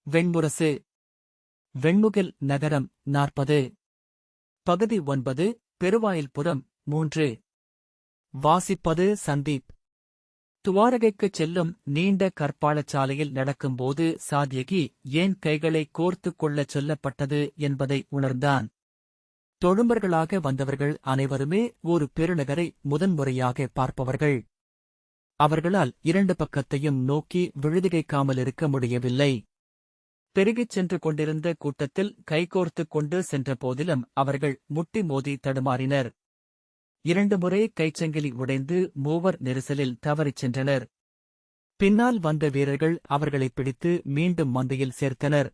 வெண்முரசு. வெண்முகில் நகரம் 40. பகுதி 9. பெருவாயில்புரம் 3. வாசிப்பது சந்தீப். துவாரகைக்குச் செல்லும் நீண்ட கற்பாலச்சாலையில் நடக்கும்போது சாத்யகி ஏன் கைகளை கோர்த்துக் கொள்ளச் சொல்லப்பட்டது என்பதை உணர்ந்தான். தொழும்பர்களாக வந்தவர்கள் அனைவருமே ஒரு பெருநகரை முதன்முறையாக பார்ப்பவர்கள். அவர்களால் இரண்டு பக்கத்தையும் நோக்கி விழுதிகைக்காமலிருக்க முடியவில்லை. பெருகிச் சென்று கொண்டிருந்த கூட்டத்தில் கைகோர்த்துக் கொண்டு சென்ற போதிலும் அவர்கள் முட்டி மோதி தடுமாறினர். 2 முறை கைச்சங்கிலி உடைந்து மூவர் நெரிசலில் தவறிச் சென்றனர். பின்னால் வந்த வீரர்கள் அவர்களைப் பிடித்து மீண்டும் மந்தையில் சேர்த்தனர்.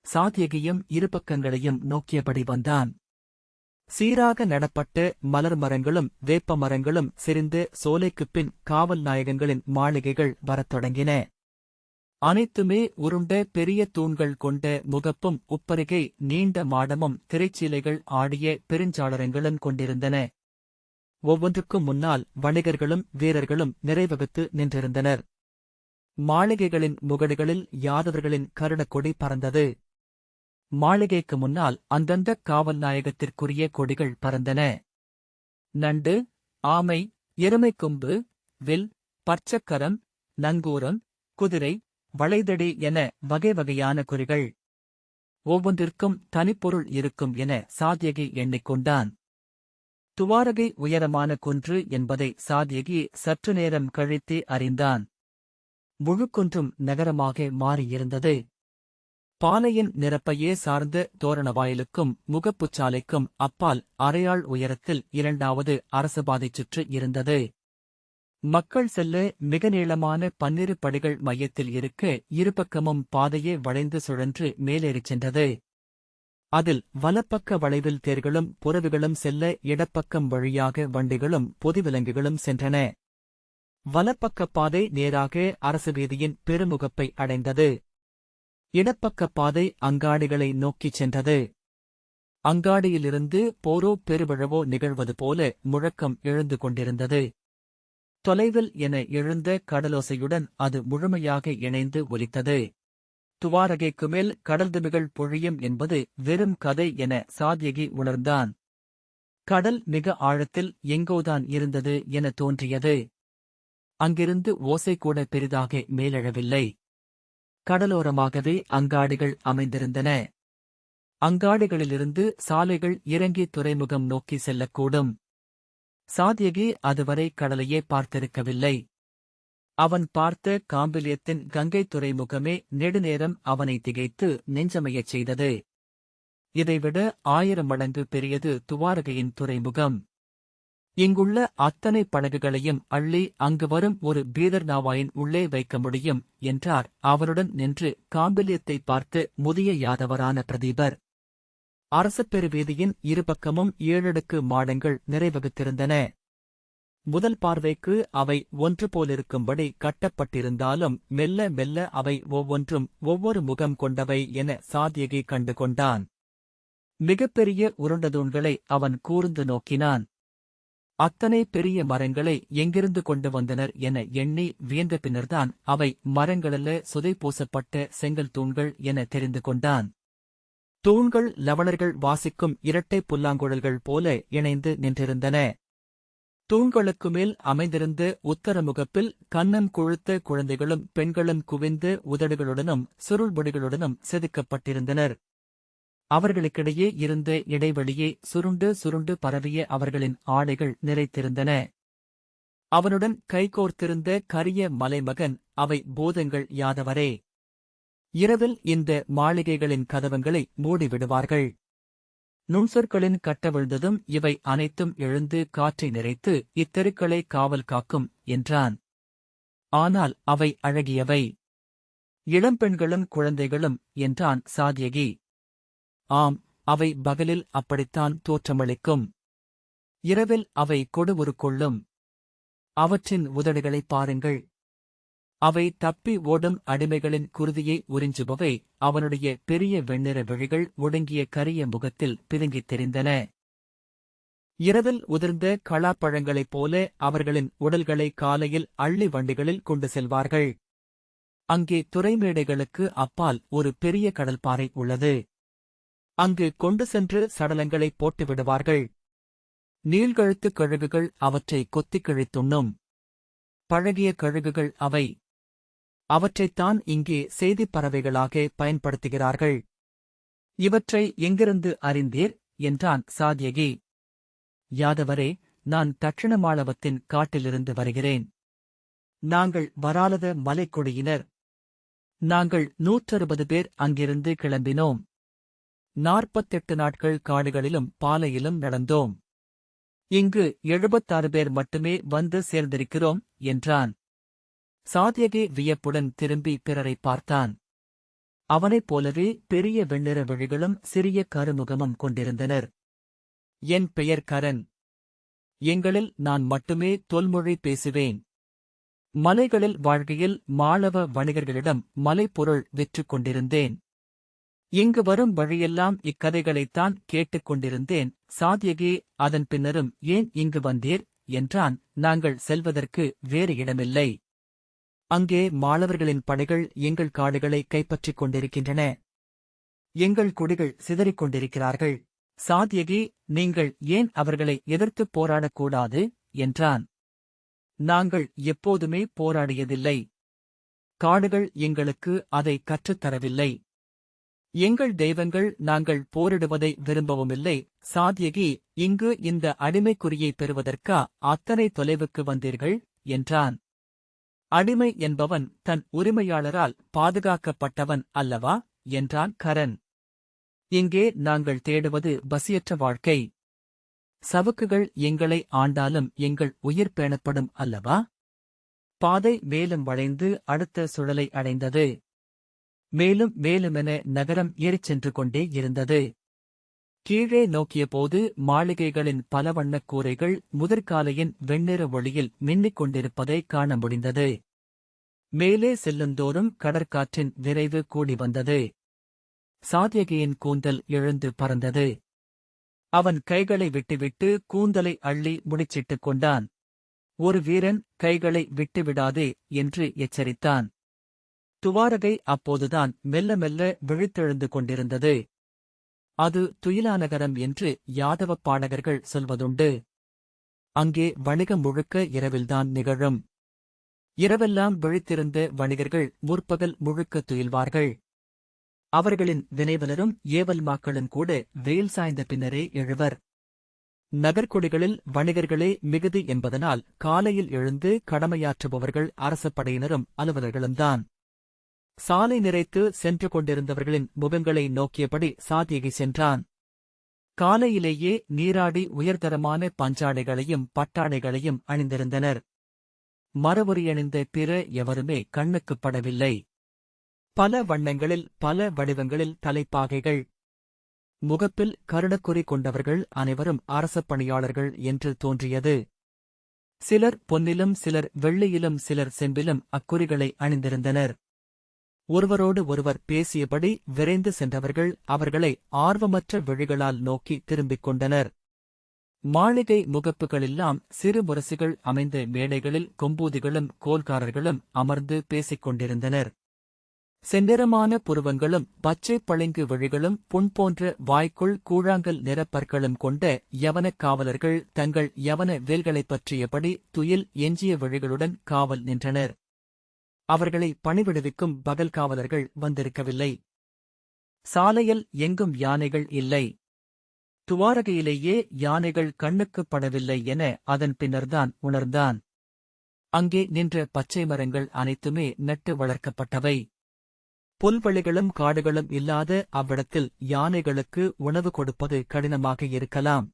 சாத்யகியும் இருபக்கங்களையும் நோக்கியபடி வந்தான். சீராக நடப்பட்ட மலர் மரங்களும் வேப்ப மரங்களும் செறிந்த சோலைக்குப் பின் காவல் நாயகங்களின் மாளிகைகள் வரத் தொடங்கின. அனைத்துமே உருண்ட பெரிய தூண்கள் கொண்ட முகப்பும் உப்பருகே நீண்ட மாடமும் திரைச்சீலைகள் ஆடிய பெருஞ்சாளரங்களும் கொண்டிருந்தன. ஒவ்வொன்றுக்கும் முன்னால் வணிகர்களும் வீரர்களும் நிறைவகுத்து நின்றிருந்தனர். மாளிகைகளின் முகடுகளில் யாதவர்களின் கருடக்கொடி பறந்தது. மாளிகைக்கு முன்னால் அந்தந்தக் காவல் நாயகத்திற்குரிய கொடிகள் பறந்தன. நண்டு, ஆமை, எருமைக்கொம்பு, வில், பற்சக்கரம், நங்கூரம், குதிரை, வளைதடி என வகை வகையான குறிகள். ஒவ்வொன்றிற்கும் தனிப்பொருள் இருக்கும் என சாத்யகி எண்ணிக்கொண்டான். துவாரகை உயரமான குன்று என்பதை சாத்யகி சற்று நேரம் கழித்தே அறிந்தான். முழுக்குன்றும் நகரமாக மாறியிருந்தது. பாலையின் நிரப்பையே சார்ந்த தோரணவாயிலுக்கும் முகப்புச்சாலைக்கும் அப்பால் அரையாள் உயரத்தில் 2வது அரசுபாதைச் சுற்று இருந்தது. மக்கள் செல்ல மிக நீளமான 12 படிகள் மையத்தில் இருக்க இருபக்கமும் பாதையே வளைந்து சுழன்று மேலேறிச் சென்றது. அதில் வலப்பக்க வளைவில் தேர்களும் புறவிகளும் செல்ல இடப்பக்கம் வழியாக வண்டிகளும் பொதிவிலங்குகளும் சென்றன. வலப்பக்கப் பாதை நேராக அரசு வீதியின் பெருமுகப்பை அடைந்தது. இடப்பக்கப் பாதை அங்காடிகளை நோக்கிச் சென்றது. அங்காடியிலிருந்து போரோ பெருவிழவோ நிகழ்வது போல முழக்கம் எழுந்து கொண்டிருந்தது. தொலைவில் என எழுந்த கடலோசையுடன் அது முழுமையாக இணைந்து ஒலித்தது. துவாரகைக்கு மேல் கடல்துமிகள் பொழியும் என்பது வெறும் கதை என சாத்யகி உணர்ந்தான். கடல் மிக ஆழத்தில் எங்கோதான் இருந்தது என தோன்றியது. அங்கிருந்து ஓசை கூட பெரிதாக மேலெழவில்லை. கடலோரமாகவே அங்காடிகள் அமைந்திருந்தன. அங்காடிகளிலிருந்து சாலைகள் இறங்கி துறைமுகம் நோக்கி செல்லக்கூடும். சாத்யகி அதுவரை கடலையே பார்த்திருக்கவில்லை. அவன் பார்த்த காம்பிலியத்தின் கங்கை துறைமுகமே நெடுநேரம் அவனை திகைத்து நெஞ்சமையச் செய்தது. இதைவிட 1000 மடங்கு பெரியது துவாரகையின் துறைமுகம். இங்குள்ள அத்தனை படகுகளையும் அள்ளி அங்கு வரும் ஒரு பீதர் நாவாயின் உள்ளே வைக்க முடியும் என்றார் அவருடன் நின்று காம்பிலியத்தை பார்த்து முதிய யாதவரான பிரதீபர். அரசப்பெரு வீதியின் இருபக்கமும் 7 அடுக்கு மாடங்கள் நிறைவகுத்திருந்தன. முதல் பார்வைக்கு அவை ஒன்று போலிருக்கும்படி கட்டப்பட்டிருந்தாலும் மெல்ல மெல்ல அவை ஒவ்வொன்றும் ஒவ்வொரு முகம் கொண்டவை என சாத்யகி கண்டு கொண்டான். மிகப்பெரிய உருண்டதூண்களை அவன் கூர்ந்து நோக்கினான். அத்தனை பெரிய மரங்களை எங்கிருந்து கொண்டு வந்தனர் என எண்ணி வியந்த பின்னர்தான் அவை மரங்களல்ல சுதை பூசப்பட்ட செங்கல் தூண்கள் என தெரிந்து கொண்டான். தூண்கள் லவணர்கள் வாசிக்கும் இரட்டை புல்லாங்குழல்கள் போல இணைந்து நின்றிருந்தன. தூண்களுக்கு மேல் அமைந்திருந்த உத்தர முகப்பில் கன்னம் கொழுத்த குழந்தைகளும் பெண்களும் குவிந்த உதடுகளுடனும் சுருள்முடிகளுடனும் செதுக்கப்பட்டிருந்தனர். அவர்களுக்கிடையே இருந்த இடைவெளியே சுருண்டு சுருண்டு பரவிய அவர்களின் ஆடைகள் நிறைத்திருந்தன. அவனுடன் கைகோர்த்திருந்த கரிய மலைமகன் அவை பூதங்கள் யாதவரே. இரவில் இந்த மாளிகைகளின் கதவங்களை மூடிவிடுவார்கள். நுண்சொற்களின் கட்டவிழ்ந்ததும் இவை அனைத்தும் எழுந்து காற்றை நிறைத்து இத்தெருக்களை காவல் காக்கும் என்றான். ஆனால் அவை அழகியவை. இளம்பெண்களும் குழந்தைகளும் என்றான் சாத்யகி. ஆம், அவை பகலில் அப்படித்தான் தோற்றமளிக்கும். இரவில் அவை கொடுவுரு கொள்ளும். அவற்றின் உதடுகளைப் பாருங்கள். அவை தப்பி ஓடும் அடிமைகளின் குருதியை உறிஞ்சுபவை. அவனுடைய பெரிய வெண்ணிற விழிகள் ஒடுங்கிய கரிய முகத்தில் பிதுங்கித் தெரிந்தன. இரவில் உதிர்ந்த களாப்பழங்களைப் போல அவர்களின் உடல்களை காலையில் அள்ளி வண்டிகளில் கொண்டு செல்வார்கள். அங்கே துறைமேடைகளுக்கு அப்பால் ஒரு பெரிய கடல்பாறை உள்ளது. அங்கு கொண்டு சென்று சடலங்களை போட்டு விடுவார்கள். நீள்கழுத்து கழுகுகள் அவற்றை கொத்திக் கிழித்துண்ணும். பழகிய கழுகுகள் அவை. அவற்றைத்தான் இங்கே செய்திப் பறவைகளாக பயன்படுத்துகிறார்கள். இவற்றை எங்கிருந்து அறிந்தீர் என்றான் சாத்யகி. யாதவரே, நான் தட்சிணமாளவத்தின் காட்டிலிருந்து வருகிறேன். நாங்கள் வராலத மலைக்குடியினர். நாங்கள் 160 பேர் அங்கிருந்து கிளம்பினோம். 48 நாட்கள் காடுகளிலும் பாலையிலும் நடந்தோம். இங்கு 76 பேர் மட்டுமே வந்து சேர்ந்திருக்கிறோம் என்றான். சாத்யகி வியப்புடன் திரும்பி பிறரை பார்த்தான். அவனைப் போலவே பெரிய வெண்ணிற விழிகளும் சிறிய கருமுகமும் கொண்டிருந்தனர். என் பெயர் கரன். எங்களில் நான் மட்டுமே தொல்மொழி பேசுவேன். மலைகளில் வாழ்கையில் மாளவ வணிகர்களிடம் மலைப்பொருள் விற்றுக் கொண்டிருந்தேன். இங்கு வரும் வழியெல்லாம் இக்கதைகளைத்தான் கேட்டுக் கொண்டிருந்தேன். சாத்யகி அதன் பின்னரும் ஏன் இங்கு வந்தீர் என்றான். நாங்கள் செல்வதற்கு வேறு இடமில்லை. அங்கே மாளவர்களின் படைகள் எங்கள் காடுகளை கைப்பற்றிக் கொண்டிருக்கின்றன. எங்கள் குடிகள் சிதறிக் கொண்டிருக்கிறார்கள். சாத்யகி, நீங்கள் ஏன் அவர்களை எதிர்த்துப் போராடக்கூடாது என்றான். நாங்கள் எப்போதுமே போராடியதில்லை. காடுகள் எங்களுக்கு அதை கற்றுத்தரவில்லை. எங்கள் தெய்வங்கள் நாங்கள் போரிடுவதை விரும்பவுமில்லை. சாத்யகி, இங்கு இந்த அடிமைக்குறியை பெறுவதற்கா அத்தனை தொலைவுக்கு வந்தீர்கள் என்றான். அடிமை என்பவன் தன் உரிமையாளரால் பாதுகாக்கப்பட்டவன் அல்லவா என்றான் கரன். இங்கே நாங்கள் தேடுவது பசியற்ற வாழ்க்கை. சவுக்குகள் எங்களை ஆண்டாலும் எங்கள் உயிர் பேணப்படும் அல்லவா? பாதை மேலும் வளைந்து அடுத்த சுழலை அடைந்தது. மேலும் மேலுமென நகரம் ஏறிச் சென்று கொண்டே இருந்தது. கீழே நோக்கியபோது மாளிகைகளின் பல வண்ணக் கூரைகள் முதிர்காலையின் வெண்ணிற ஒளியில் மின்னிக் கொண்டிருப்பதைக் காண முடிந்தது. மேலே செல்லுந்தோறும் கடற்காற்றின் விரைவு கூடி வந்தது. சாத்யகியின் கூந்தல் எழுந்து பறந்தது. அவன் கைகளை விட்டுவிட்டு கூந்தலை அள்ளி முடிச்சிட்டுக் கொண்டான். ஒரு வீரன் கைகளை விட்டுவிடாதே என்று எச்சரித்தான். துவாரகை அப்போதுதான் மெல்ல மெல்ல விழித்தெழுந்து கொண்டிருந்தது. அது துயிலாநகரம் என்று யாதவப் பாடகர்கள் சொல்வதுண்டு. அங்கே வணிகம் முழுக்க இரவில்தான் நிகழும். இரவெல்லாம் விழித்திருந்த வணிகர்கள் முற்பகல் முழுக்க துயில்வார்கள். அவர்களின் வினைவலரும் ஏவல்மாக்களும் கூட வெயில் சாய்ந்த பின்னரே எழுவர். நகர்கொடிகளில் வணிகர்களே மிகுதி என்பதனால் காலையில் எழுந்து கடமையாற்றுபவர்கள் அரசப்படையினரும் அலுவலர்களும்தான். சாலை நிறைத்து சென்று கொண்டிருந்தவர்களின் முகங்களை நோக்கியபடி சாத்யகி சென்றான். காலையிலேயே நீராடி உயர்தரமான பஞ்சாடைகளையும் பட்டாடைகளையும் அணிந்திருந்தனர். மரவுரியணிந்த பிற எவருமே கண்ணுக்குப் படவில்லை. பல வண்ணங்களில் பல வடிவங்களில் தலைப்பாகைகள். முகப்பில் கருடக்குறி கொண்டவர்கள் அனைவரும் அரசப் பணியாளர்கள் என்று தோன்றியது. சிலர் பொன்னிலும் சிலர் வெள்ளியிலும் சிலர் செம்பிலும் அக்குறிகளை அணிந்திருந்தனர். ஒருவரோடு ஒருவர் பேசியபடி விரைந்து சென்றவர்கள் அவர்களை ஆர்வமற்ற விழிகளால் நோக்கி திரும்பிக் கொண்டனர். மாளிகை முகப்புகளெல்லாம் சிறு முரசுகள் அமைந்த மேடைகளில் கொம்பூதிகளும் கோல்காரர்களும் அமர்ந்து பேசிக் கொண்டிருந்தனர். செந்நிறமான புருவங்களும் பச்சைப் பளிங்கு விழிகளும் புண்போன்ற வாய்க்குள் கூழாங்கல் நிறப்பற்களும் கொண்ட யவனக் காவலர்கள் தங்கள் யவன வேல்களைப் பற்றியபடி துயில் எஞ்சிய விழிகளுடன் காவல் நின்றனர். அவர்களை பணிவிடுவிக்கும் பகல் காவலர்கள் வந்திருக்கவில்லை. சாலையில் எங்கும் யானைகள் இல்லை. துவாரகையிலேயே யானைகள் கண்ணுக்குப் படவில்லை என அதன் பின்னர்தான் உணர்ந்தான். அங்கே நின்ற பச்சை மரங்கள் அனைத்துமே நட்டு வளர்க்கப்பட்டவை. புல்வெளிகளும் காடுகளும் இல்லாத அவ்விடத்தில் யானைகளுக்கு உணவு கொடுப்பது கடினமாக இருக்கலாம்.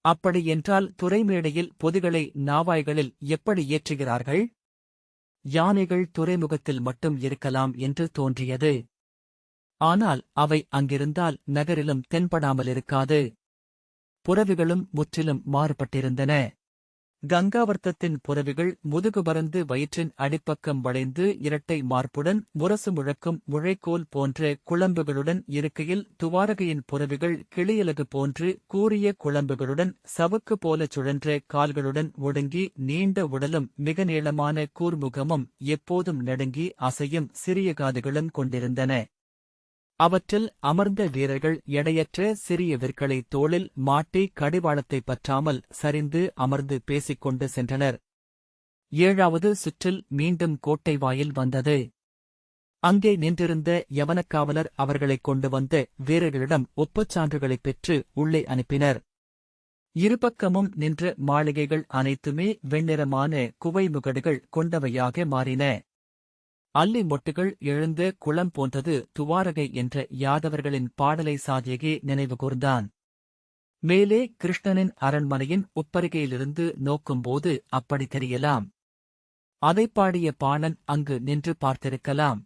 அப்படியென்றால் துறைமேடையில் பொதிகளை நாவாய்களில் எப்படி ஏற்றுகிறார்கள்? யானைகள் துறைமுகத்தில் மட்டும் இருக்கலாம் என்று தோன்றியது. ஆனால் அவை அங்கிருந்தால் நகரிலும் தென்படாமலிருக்காது. புறவிகளும் முற்றிலும் மாறுபட்டிருந்தன. கங்காவர்த்தத்தின் புரவிகள் முதுகு பறந்து வயிற்றின் அடிப்பக்கம் வளைந்து இரட்டை மார்புடன் முரசு முழக்கும் முழைக்கோல் போன்ற குழம்புகளுடன் இருக்கையில் துவாரகையின் புரவிகள் கிளியலகு போன்று கூரிய குழம்புகளுடன் சவுக்கு போலச் சுழன்ற கால்களுடன் ஒடுங்கி நீண்ட உடலும் மிக நீளமான கூர்முகமும் எப்போதும் நடுங்கி அசையும் சிறிய காதுகளும் கொண்டிருந்தன. அவற்றில் அமர்ந்த வீரர்கள் எடையற்ற சிறிய விற்களை தோளில் மாட்டி கடிவாளத்தை பற்றாமல் சரிந்து அமர்ந்து பேசிக்கொண்டு சென்றனர். 7வது சுற்றில் மீண்டும் கோட்டை வாயில் வந்தது. அங்கே நின்றிருந்த யவனக்காவலர் அவர்களைக் கொண்டு வந்த வீரர்களிடம் ஒப்புச்சான்றுகளைப் பெற்று உள்ளே அனுப்பினர். இருபக்கமும் நின்ற மாளிகைகள் அனைத்துமே வெண்ணிறமான குவை முகடுகள் கொண்டவையாக மாறின. அல்லி மொட்டுகள் எழுந்த குளம் போன்றது துவாரகை என்ற யாதவர்களின் பாடலை சாதியகே நினைவு கூர்ந்தான். மேலே கிருஷ்ணனின் அரண்மனையின் உப்பரிகையிலிருந்து நோக்கும்போது அப்படி தெரியலாம். அதைப் பாடிய பாணன் அங்கு நின்று பார்த்திருக்கலாம்.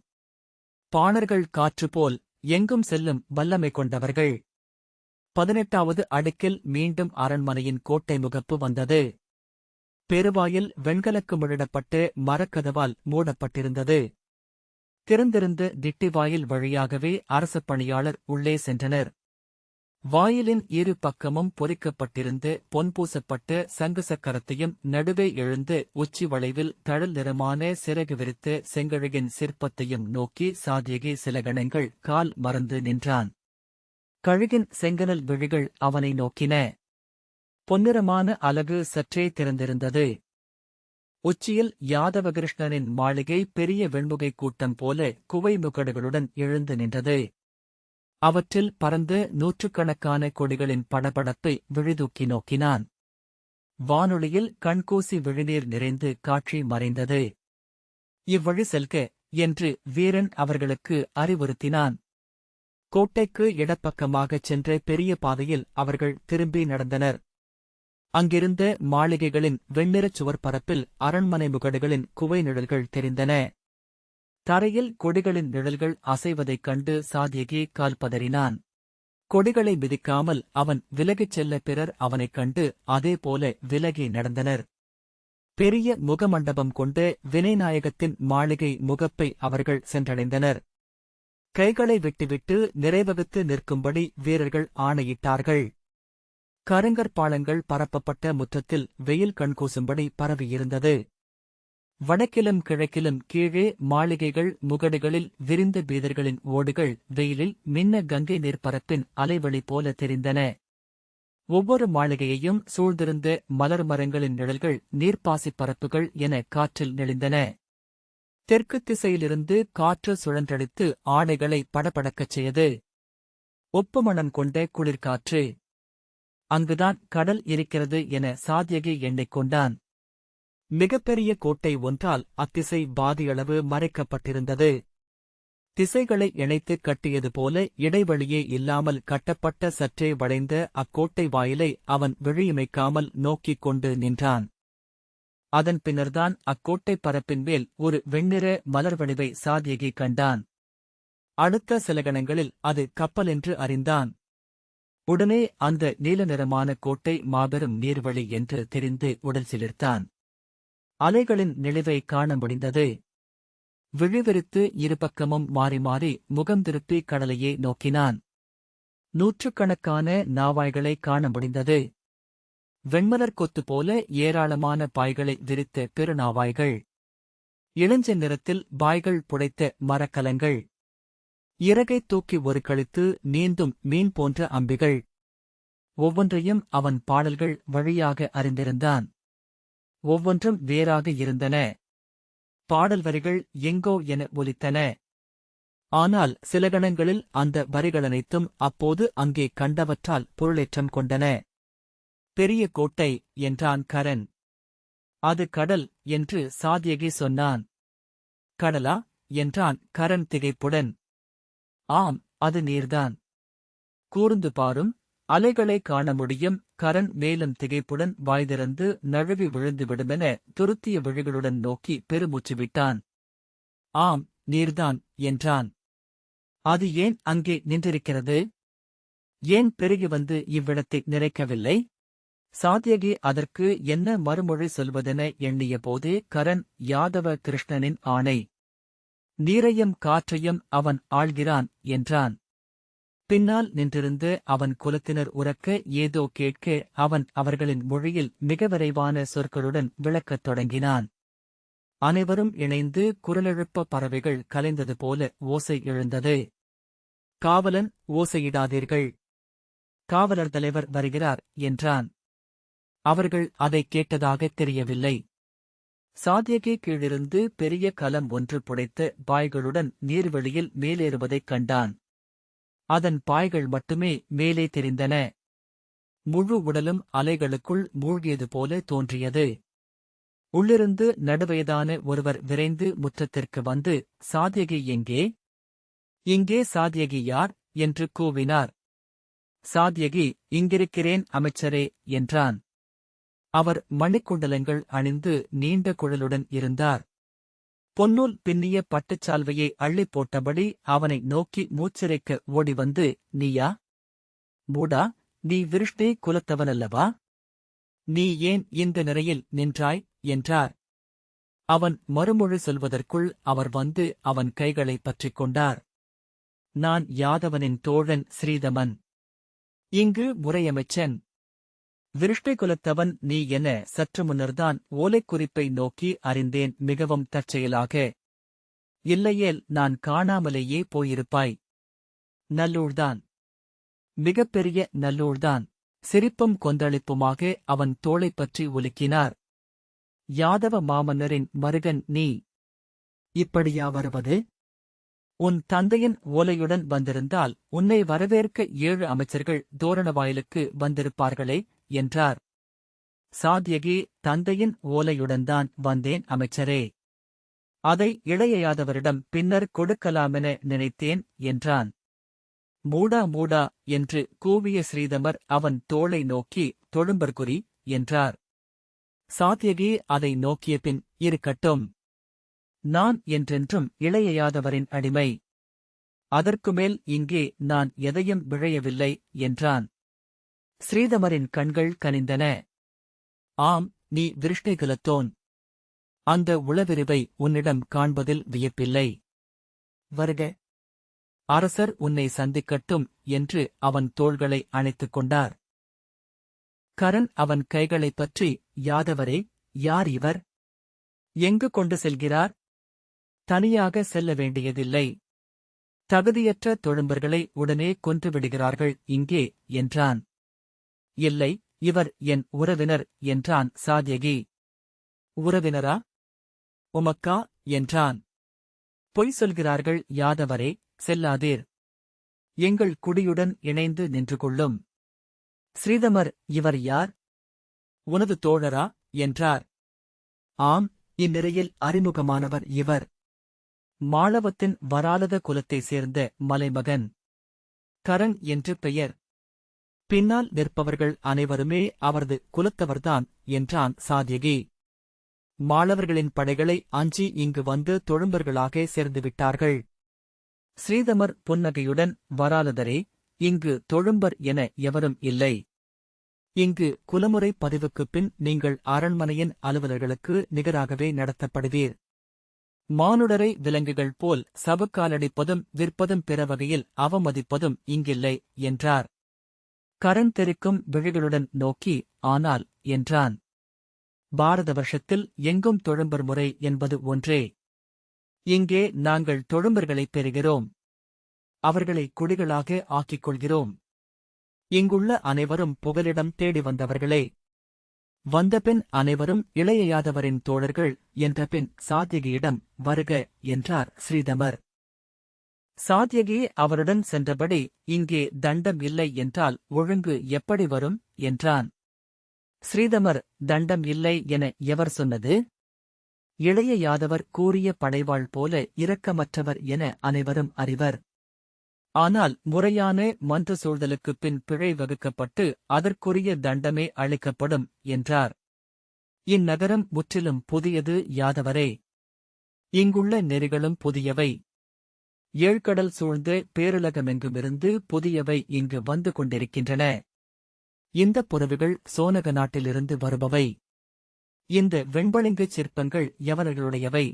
பாணர்கள் காற்றுபோல் எங்கும் செல்லும் வல்லமை கொண்டவர்கள். 18வது அடுக்கில் மீண்டும் அரண்மனையின் கோட்டை முகப்பு வந்தது. பெருவாயில் வெண்கலக்கு முழிடப்பட்டு மரக்கதவால் மூடப்பட்டிருந்தது. திறந்திருந்த திட்டிவாயில் வழியாகவே அரச பணியாளர் உள்ளே சென்றனர். வாயிலின் இரு பக்கமும் பொறிக்கப்பட்டிருந்து பொன்பூசப்பட்ட சங்கு சக்கரத்தையும் நடுவே எழுந்து உச்சி வளைவில் தழல் நிறமான சிறகு விரித்த செங்கழுகின் சிற்பத்தையும் நோக்கி சாதியகி சில கணங்கள் கால் மறந்து நின்றான். கழுகின் செங்கனல் விழிகள் அவனை நோக்கின. பொன்னிறமான அலகு சற்றே திறந்திருந்தது. உச்சியில் யாதவகிருஷ்ணனின் மாளிகை பெரிய வெண்முகை கூட்டம் போல குவை முகடுகளுடன் எழுந்து நின்றது. அவற்றில் பறந்து நூற்றுக்கணக்கான கொடிகளின் படபடப்பை விழிதூக்கி நோக்கினான். வானொலியில் கண்கூசி விழிநீர் நிறைந்து காட்சி மறைந்தது. இவ்வழி செல்க என்று வீரன் அவர்களுக்கு அறிவுறுத்தினான். கோட்டைக்கு இடப்பக்கமாகச் சென்ற பெரிய பாதையில் அவர்கள் திரும்பி நடந்தனர். அங்கிருந்த மாளிகைகளின் வெண்ணிறச் சுவர் பரப்பில் அரண்மனை முகடுகளின் குவை நிழல்கள் தெரிந்தன. தரையில் கொடிகளின் நிழல்கள் அசைவதைக் கண்டு சாதியகி கால் பதறினான். கொடிகளை மிதிக்காமல் அவன் விலகிச் செல்ல பிறர் அவனைக் கண்டு அதேபோல விலகி நடந்தனர். பெரிய முகமண்டபம் கொண்ட வினைநாயகத்தின் மாளிகை முகப்பை அவர்கள் சென்றடைந்தனர். கைகளை விட்டுவிட்டு நிறைவகுத்து நிற்கும்படி வீரர்கள் ஆணையிட்டார்கள். கருங்கற்பாளங்கள் பரப்பப்பட்ட முற்றத்தில் வெயில் கண்கூசும்படி பரவியிருந்தது. வடக்கிலும் கிழக்கிலும் கீழே மாளிகைகள் முகடுகளில் விரிந்த பீதர்களின் ஓடுகள் வெயிலில் மின்ன கங்கை நீர்ப்பரப்பின் அலைவழி போல தெரிந்தன. ஒவ்வொரு மாளிகையையும் சூழ்ந்திருந்த மலர் மரங்களின் நிழல்கள் நீர்ப்பாசிப் பரப்புகள் என காற்றில் நெளிந்தன. தெற்கு திசையிலிருந்து காற்று சுழன்றடித்து ஆடைகளை படபடக்கச் செய்து. ஒப்புமணம் கொண்ட குளிர்காற்று. அங்குதான் கடல் இருக்கிறது என சாதியகி எண்ணிக் கொண்டான். மிகப்பெரிய கோட்டை ஒன்றால் அத்திசை பாதியளவு மறைக்கப்பட்டிருந்தது. திசைகளை இணைத்துக் கட்டியது போல இடைவெளியே இல்லாமல் கட்டப்பட்ட சற்றே வளைந்த அக்கோட்டை வாயிலை அவன் விழியுமைக்காமல் நோக்கிக் கொண்டு நின்றான். அதன் பின்னர்தான் அக்கோட்டைப் பரப்பின் மேல் ஒரு வெண்ணிற மலர்வடிவை சாதியகி கண்டான். அடுத்த சில கணங்களில் அது கப்பல் என்று அறிந்தான். உடனே அந்த நீல நிறமான கோட்டை மாபெரும் நீர்வழி என்று தெரிந்து உடல் சிலிர்த்தான். அலைகளின் நெளிவை காண முடிந்தது. விழிவிரித்து இருபக்கமும் மாறி மாறி முகம் திருப்பி கடலையே நோக்கினான். நூற்றுக்கணக்கான நாவாய்களை காண முடிந்தது. வெண்மலர் கொத்து போல ஏராளமான பாய்களை விரித்த பெருநாவாய்கள். இளஞ்செ நிறத்தில் பாய்கள் புடைத்த மரக்கலங்கள். இறகைத் தூக்கி ஒரு கழித்து நீந்தும் மீன் போன்ற அம்பிகள். ஒவ்வொன்றையும் அவன் பாடல்கள் வழியாக அறிந்திருந்தான். ஒவ்வொன்றும் வேறாக இருந்தன. பாடல் வரிகள் எங்கோ என ஒலித்தன. ஆனால் சில கணங்களில் அந்த வரிகளனைத்தும் அப்போது அங்கே கண்டவற்றால் பொருளேற்றம் கொண்டன. பெரிய கோட்டை என்றான் கரன். அது கடல் என்று சாதியகி சொன்னான். கடலா என்றான் கரன் திகைப்புடன். ஆம், அது நீர்தான். கூர்ந்து பாரும், அலைகளை காண முடியும். கரன் மேலும் திகைப்புடன் வாய்திறந்து நழுவி விழுந்து விடுமென துருத்திய விழிகளுடன் நோக்கி பெருமூச்சு விட்டான். ஆம், நீர்தான் என்றான். அது ஏன் அங்கே நின்றிருக்கிறது? ஏன் பெருகி வந்து இவ்விடத்தை நிறைக்கவில்லை? சாத்யகி அதற்கு என்ன மறுமொழி சொல்வதென எண்ணிய போதே கரன் யாதவ கிருஷ்ணனின் ஆணை. நீரையும் காற்றையும் அவன் ஆள்கிறான் என்றான். பின்னால் நின்றிருந்து அவன் குலத்தினர் உரக்க ஏதோ கேட்க அவன் அவர்களின் மொழியில் மிக விரைவான சொற்களுடன் விளக்கத் தொடங்கினான். அனைவரும் இணைந்து குரலெழுப்ப பறவைகள் கலைந்தது போல ஓசை எழுந்தது. காவலன், ஓசையிடாதீர்கள். காவலர் தலைவர் வருகிறார் என்றான். அவர்கள் அதைக் கேட்டதாகத் தெரியவில்லை. சாத்யகி கீழிருந்து பெரிய கலம் ஒன்று புடைத்த பாய்களுடன் நீர்வெளியில் மேலேறுவதைக் கண்டான். அதன் பாய்கள் மட்டுமே மேலே தெரிந்தன. முழு உடலும் அலைகளுக்குள் மூழ்கியது போல தோன்றியது. உள்ளிருந்து நடுவயதான ஒருவர் விரைந்து முற்றத்திற்கு வந்து, சாத்யகி எங்கே? இங்கே சாத்யகி யார்? என்று கூவினார். சாத்யகி, இங்கிருக்கிறேன் அமைச்சரே என்றான். அவர் மணிக்குண்டலங்கள் அணிந்து நீண்ட குழலுடன் இருந்தார். பொன்னூல் பின்னிய பட்டுச்சால்வையை அள்ளிப் போட்டபடி அவனை நோக்கி மூச்சிறைக்க ஓடிவந்து, நீயா? மூடா, நீ விருஷ்ணி குலத்தவனல்லவா? நீ ஏன் இந்த நிலையில் நின்றாய்? என்றார். அவன் மறுமொழி சொல்வதற்குள் அவர் வந்து அவன் கைகளைப் பற்றிக் கொண்டார். நான் யாதவனின் தோழன் ஸ்ரீதமன். இங்கு முறையமைச்சன். விருஷ்ணி குலத்தவன் நீ என சற்று முன்னர்தான் ஓலைக்குறிப்பை நோக்கி அறிந்தேன் மிகவும் தற்செயலாக. இல்லையேல் நான் காணாமலேயே போயிருப்பாய். நல்லூழ்தான். மிகப்பெரிய நல்லூழ்தான். சிரிப்பும் கொந்தளிப்புமாக அவன் தோளைப் பற்றி உலுக்கினார். யாதவ மாமன்னரின் மருகன் நீ. இப்படியா வருவது? உன் தந்தையின் ஓலையுடன் வந்திருந்தால் உன்னை வரவேற்க 7 அமைச்சர்கள் தோரணவாயிலுக்கு வந்திருப்பார்களே என்றார். சாத்யகி, தந்தையின் ஓலையுடன்தான் வந்தேன் அமைச்சரே. அதை இளைய யாதவரிடம் பின்னர் கொடுக்கலாமென நினைத்தேன் என்றான். மூடா மூடா என்று கூவிய ஸ்ரீதமர் அவன் தோளை நோக்கி தொழும்பர்குரி என்றார். சாத்யகி அதை நோக்கிய பின், இருக்கட்டும். நான் என்றென்றும் இளைய யாதவரின் அடிமை. அதற்குமேல் இங்கே நான் எதையும் விழையவில்லை என்றான். ஸ்ரீதமரின் கண்கள் கனிந்தன. ஆம், நீ விருஷ்ணிகுலத்தோன். அந்த உளவிரிவை உன்னிடம் காண்பதில் வியப்பில்லை. வருக. அரசர் உன்னை சந்திக்கட்டும் என்று அவன் தோள்களை அணைத்துக் கொண்டார். கரன் அவன் கைகளைப் பற்றி, யாதவரே, யார் இவர்? எங்கு கொண்டு செல்கிறார்? தனியாக செல்ல வேண்டியதில்லை. தகுதியற்ற தொழும்பர்களை உடனே கொன்றுவிடுகிறார்கள் இங்கே என்றான். இல்லை, இவர் என் உறவினர் என்றான் சாத்யகி. உறவினரா? உமக்கா என்றான். பொய் சொல்கிறார்கள் யாதவரே, செல்லாதீர். எங்கள் குடியுடன் இணைந்து நின்று கொள்ளும். ஸ்ரீதமர், இவர் யார்? உனது தோழரா என்றார். ஆம், இந்நிலையில் அறிமுகமானவர் இவர். மாளவத்தின் வராலத குலத்தைச் சேர்ந்த மலைமகன். கரன் என்று பெயர். பின்னால் நிற்பவர்கள் அனைவருமே அவரது குலத்தவர்தான் என்றான் சாத்யகி. மாளவர்களின் படைகளை அஞ்சி இங்கு வந்து தொழும்பர்களாக சேர்ந்துவிட்டார்கள். ஸ்ரீதமர் புன்னகையுடன், வராலதரே, இங்கு தொழும்பர் என எவரும் இல்லை. இங்கு குலமுறை பதிவுக்குப் பின் நீங்கள் அரண்மனையின் அலுவலர்களுக்கு நிகராகவே நடத்தப்படுவீர். மானுடரை விலங்குகள் போல் சவுக்காலடிப்பதும் விற்பதும் பிற வகையில் அவமதிப்பதும் இங்கில்லை என்றார். கரண் தெரிக்கும் விழிகளுடன் நோக்கி, ஆனால் என்றான். பாரத வருஷத்தில் எங்கும் தொழும்பர் முறை என்பது ஒன்றே. இங்கே நாங்கள் தொழும்பர்களைப் பெறுகிறோம். அவர்களை குடிகளாக ஆக்கிக் கொள்கிறோம். இங்குள்ள அனைவரும் புகலிடம் தேடி வந்தவர்களே. வந்தபின் அனைவரும் இளைய யாதவரின் தோழர்கள் என்ற பின் சாத்யகியிடம் வருக என்றார் ஸ்ரீதமர். சாத்யகி அவருடன் சென்றபடி, இங்கே தண்டம் இல்லை என்றால் ஒழுங்கு எப்படி வரும் என்றான். ஸ்ரீதமர், தண்டம் இல்லை என எவர் சொன்னது? இளைய யாதவர் கூறிய படைவாள் போல இரக்கமற்றவர் என அனைவரும் அறிவர். ஆனால் முறையான மன்ற சூழ்தலுக்குப் பின் பிழை வகுக்கப்பட்டு அதற்குரிய தண்டமே அளிக்கப்படும் என்றார். இந்நகரம் முற்றிலும் புதியது யாதவரே. இங்குள்ள நெறிகளும் புதியவை. ஏழ்கடல் சூழ்ந்த பேருலகமெங்குமிருந்து புதியவை இங்கு வந்து கொண்டிருக்கின்றன. இந்த புறவிகள் சோனக நாட்டிலிருந்து வருபவை. இந்த வெண்பளிங்குச் சிற்பங்கள் எவர்களுடையவை?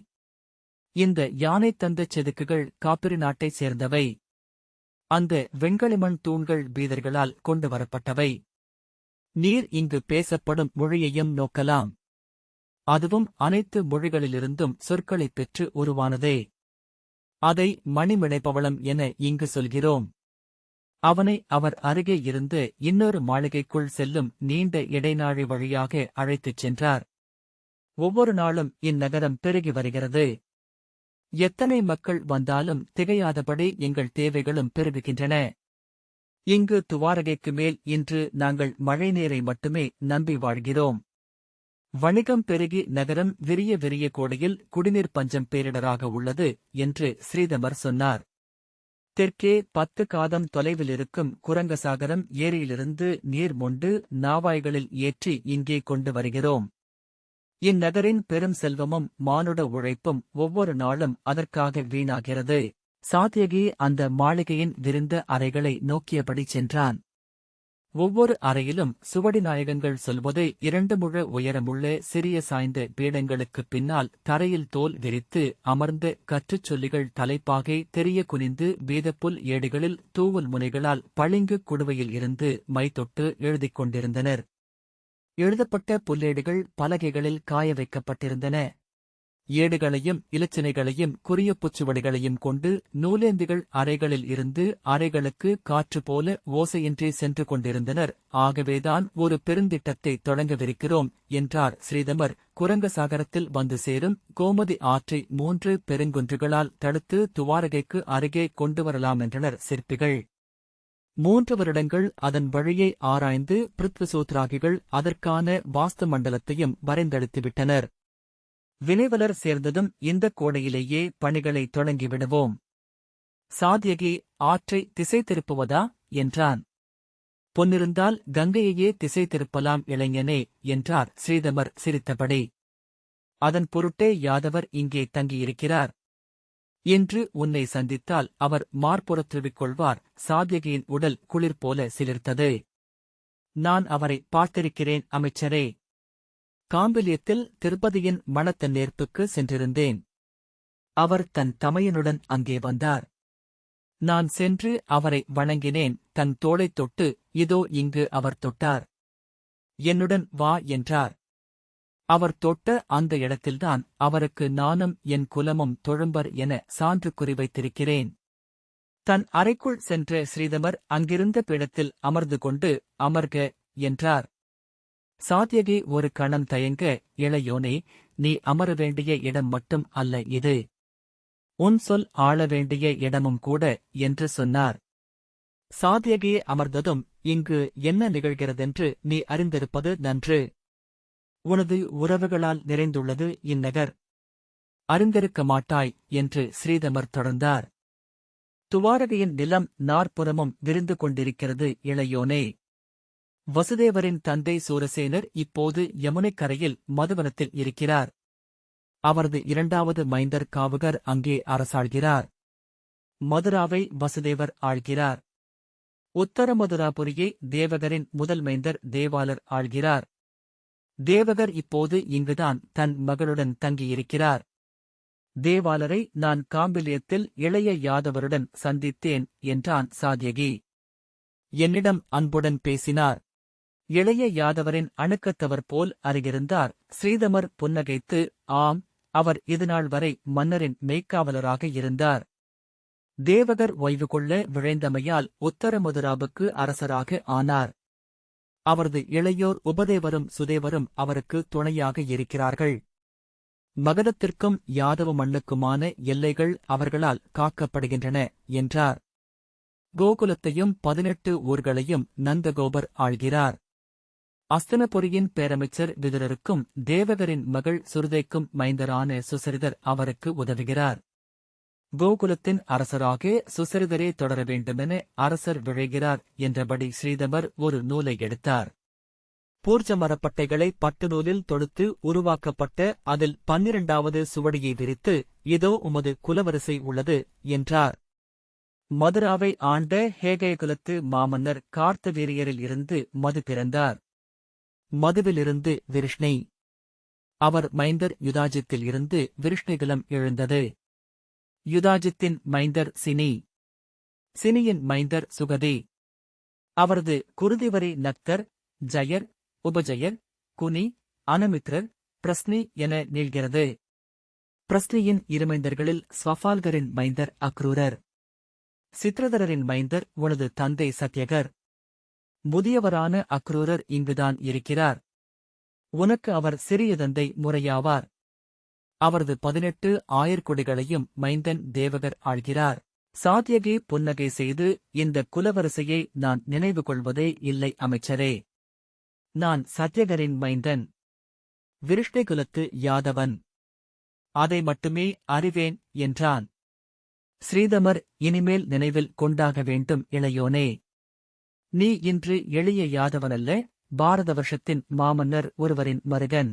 இந்த யானை தந்தச் செதுக்குகள் காப்பிரி நாட்டைச் சேர்ந்தவை. அந்த வெண்களிமண் தூண்கள் பீதர்களால் கொண்டு வரப்பட்டவை. நீர் இங்கு பேசப்படும் மொழியையும் நோக்கலாம். அதுவும் அனைத்து மொழிகளிலிருந்தும் சொற்களைப் பெற்று உருவானதே. அதை மணிமிடைப்பவளம் என இங்கு சொல்கிறோம். அவனை அவர் அருகே இருந்து இன்னொரு மாளிகைக்குள் செல்லும் நீண்ட இடைநாழி வழியாக அழைத்துச் சென்றார். ஒவ்வொரு நாளும் இந்நகரம் பெருகி வருகிறது. எத்தனை மக்கள் வந்தாலும் திகையாதபடி எங்கள் தேவைகளும் பெருகுகின்றன. இங்கு துவாரகைக்கு மேல் இன்று நாங்கள் மழைநீரை மட்டுமே நம்பி வாழ்கிறோம். வணிகம் பெருகி நகரம் விரிய விரிய கோடையில் குடிநீர் பஞ்சம் பேரிடராக உள்ளது என்று ஸ்ரீதமர் சொன்னார். தெற்கே 10 காதம் தொலைவில் இருக்கும் குரங்கசாகரம் ஏரியிலிருந்து நீர் மொண்டு நாவாய்களில் ஏற்றி இங்கே கொண்டு வருகிறோம். இந்நகரின் பெரும் செல்வமும் மானுட உழைப்பும் ஒவ்வொரு நாளும் அதற்காக வீணாகிறது. சாத்யகி அந்த மாளிகையின் விருந்த அறைகளை நோக்கியபடி சென்றான். ஒவ்வொரு அறையிலும் சுவடி நாயகங்கள் சொல்வதை 2 முழ உயரமுள்ள சிறிய சாய்ந்த பீடங்களுக்குப் பின்னால் தரையில் தோல் விரித்து அமர்ந்த கற்றுச் சொல்லிகள் தலைப்பாகை தெரிய குனிந்து வேதப்புல் ஏடுகளில் தூவல் முனைகளால் பளிங்கு குடுவையில் இருந்து மை தொட்டு எழுதிக் கொண்டிருந்தனர். எழுதப்பட்ட புல்லேடுகள் பலகைகளில் காய வைக்கப்பட்டிருந்தன. ஏடுகளையும் இலச்சினைகளையும் குறியப்புச்சுவடிகளையும் கொண்டு நூலேந்திகள் அறைகளில் இருந்து அறைகளுக்கு காற்று போல ஓசையின்றி சென்று கொண்டிருந்தனர். ஆகவேதான் ஒரு பெருந்திட்டத்தை தொடங்கவிருக்கிறோம் என்றார் ஸ்ரீதமர். குரங்கசாகரத்தில் வந்து சேரும் கோமதி ஆற்றை 3 பெருங்குன்றுகளால் தடுத்து துவாரகைக்கு அருகே கொண்டுவரலாமென்றனர் சிற்பிகள். 3 வருடங்கள் அதன் வழியை ஆராய்ந்து பிருத்விசூத்ராகிகள் அதற்கான வாஸ்து மண்டலத்தையும் வரைந்தெடுத்துவிட்டனர். வினைவலர் சேர்ந்ததும் இந்தக் கோடையிலேயே பணிகளை தொடங்கிவிடுவோம். சாத்யகி ஆற்றை திசை திருப்புவதா என்றான். பொன்னிருந்தால் கங்கையையே திசை திருப்பலாம் இளைஞனே என்றார் ஸ்ரீதமர் சிரித்தபடி. அதன் பொருட்டே யாதவர் இங்கே தங்கியிருக்கிறார். இன்று உன்னை சந்தித்தால் அவர் மார்புறத்துவிக் கொள்வார். சாத்யகியின் உடல் குளிர் போல சிலிர்த்தது. நான் அவரை பார்த்திருக்கிறேன் அமைச்சரே. காம்பிலியத்தில் திருப்பதியின் மணத்தன்னேற்புக்கு சென்றிருந்தேன். அவர் தன் தமையனுடன் அங்கே வந்தார். நான் சென்று அவரை வணங்கினேன். தன் தோளைத் தொட்டு இதோ இங்கு அவர் தொட்டார். என்னுடன் வா என்றார். அவர் தொட்ட அந்த இடத்தில்தான் அவருக்கு நானும் என் குலமும் தொழும்பர் என சான்று குறிவைத்திருக்கிறேன். தன் அறைக்குள் சென்ற ஸ்ரீதமர் அங்கிருந்த பீடத்தில் அமர்ந்து கொண்டு அமர்க என்றார். சாத்யகி ஒரு கணம் தயங்க, இளையோனே, நீ அமர வேண்டிய இடம் மட்டும் அல்ல இது. உன் சொல் ஆள வேண்டிய இடமும் கூட என்று சொன்னார். சாத்யகி அமர்ந்ததும், இங்கு என்ன நிகழ்கிறதென்று நீ அறிந்திருப்பது நன்று. உனது உறவுகளால் நிறைந்துள்ளது இந்நகர். அறிந்திருக்க மாட்டாய் என்று ஸ்ரீதமர் தொடர்ந்தார். துவாரகையின் நிலம் 4 விரிந்து கொண்டிருக்கிறது இளையோனே. வசுதேவரின் தந்தை சூரசேனர் இப்போது யமுனைக் கரையில் மதுவனத்தில் இருக்கிறார். அவரது 2வது மைந்தர் காவுகர் அங்கே அரசாள்கிறார். மதுராவை வசுதேவர் ஆள்கிறார். உத்தர மதுராபுரியை தேவகரின் முதல் மைந்தர் தேவாலர் ஆள்கிறார். தேவகர் இப்போது இங்குதான் தன் மகளுடன் தங்கியிருக்கிறார். தேவாலரை நான் காம்பிலியத்தில் இளைய யாதவருடன் சந்தித்தேன் என்றான் சாத்யகி. என்னிடம் அன்புடன் பேசினார். இளைய யாதவரின் அணுக்கத்தவர் போல் அருகிருந்தார். ஸ்ரீதமர் புன்னகைத்து, ஆம், அவர் இதுநாள் வரை மன்னரின் மெய்க்காவலராக இருந்தார். தேவகர் ஓய்வு கொள்ள விழைந்தமையால் உத்தரமதுராவுக்கு அரசராக ஆனார். அவரது இளையோர் உபதேவரும் சுதேவரும் அவருக்கு துணையாக இருக்கிறார்கள். மகதத்திற்கும் யாதவ மண்ணுக்குமான எல்லைகள் அவர்களால் காக்கப்படுகின்றன என்றார். கோகுலத்தையும் 18 ஊர்களையும் நந்தகோபர் ஆள்கிறார். அஸ்தனபுரியின் பேரமைச்சர் விதுரருக்கும் தேவகரின் மகள் சுருதைக்கும் மைந்தரான சுசரிதர் அவருக்கு உதவுகிறார். கோகுலத்தின் அரசராக சுசரிதரே தொடர வேண்டுமென அரசர் விழைகிறார் என்றபடி ஸ்ரீதமர் ஒரு நூலை எடுத்தார். பூர்ஜ மரப்பட்டைகளை பட்டு நூலில் தொடுத்து உருவாக்கப்பட்ட அதில் 12வது சுவடியை விரித்து, இதோ உமது குலவரிசை உள்ளது என்றார். மதுராவை ஆண்ட ஹேகயகுலத்து மாமன்னர் கார்த்தவீரியரில் இருந்து மது பிறந்தார். மதுவிலிருந்து விருஷ்ணி. அவர் மைந்தர் யுதாஜித்தில் இருந்து விருஷ்ணிகுலம் எழுந்தது. யுதாஜித்தின் மைந்தர் சினி. சினியின் மைந்தர் சுகதி. அவரது குருதிவரி நக்தர், ஜயர், உபஜயர், குனி, அனமித்ரர், பிரஸ்னி என நீள்கிறது. பிரஸ்னியின் இருமைந்தர்களில் ஸ்வஃபால்கரின் மைந்தர் அக்ரூரர். சித்ரதரரின் மைந்தர் உனது தந்தை சத்யகர். முதியவரான அக்ரூரர் இங்குதான் இருக்கிறார். உனக்கு அவர் சிறிய தந்தை முறையாவார். அவரது 18 ஆயர்குடிகளையும் மைந்தன் தேவகர் ஆள்கிறார். சாத்யகி புன்னகை செய்து, இந்த குலவரிசையை நான் நினைவு கொள்வதே இல்லை அமைச்சரே. நான் சத்யகரின் மைந்தன். விருஷ்ணிகுலத்து யாதவன். அதை மட்டுமே அறிவேன் என்றான். ஸ்ரீதமர் இனிமேல் நினைவில் கொண்டாக வேண்டும் இளையோனே. நீ இன்று எளிய யாதவனல்ல, பாரத வருஷத்தின் மாமன்னர் ஒருவரின் மருகன்.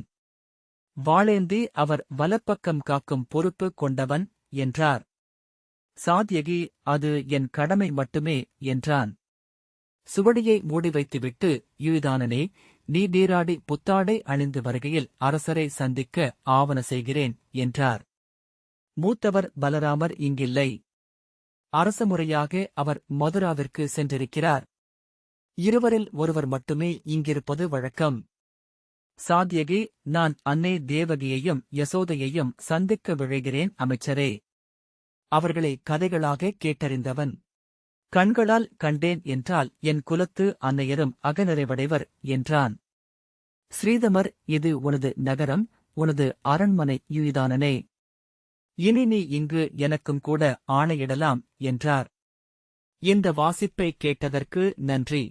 வாளேந்தி அவர் வலப்பக்கம் காக்கும் பொறுப்பு கொண்டவன் என்றார். சாத்யகி அது என் கடமை மட்டுமே என்றான். சுவடியை மூடி வைத்துவிட்டு, யுயுதானனே, நீ நீராடி புத்தாடை அணிந்து வருகையில் அரசரை சந்திக்க ஆவன செய்கிறேன் என்றார். மூத்தவர் பலராமர் இங்கில்லை. அரசமுறையாக அவர் மதுராவிற்கு சென்றிருக்கிறார். இருவரில் ஒருவர் மட்டுமே இங்கிருப்பது வழக்கம். சாத்யகி, நான் அன்னை தேவகியையும் யசோதையையும் சந்திக்க விழைகிறேன் அமைச்சரே. அவர்களை கதைகளாக கேட்டறிந்தவன். கண்களால் கண்டேன் என்றால் என் குலத்து அன்னையரும் அகநிறைவடைவர் என்றான். ஸ்ரீதமர், இது உனது நகரம், உனது அரண்மனை யுயுதானனே. இனி நீ இங்கு எனக்கும் கூட ஆணையிடலாம் என்றார். இந்த வாசிப்பை கேட்டதற்கு நன்றி.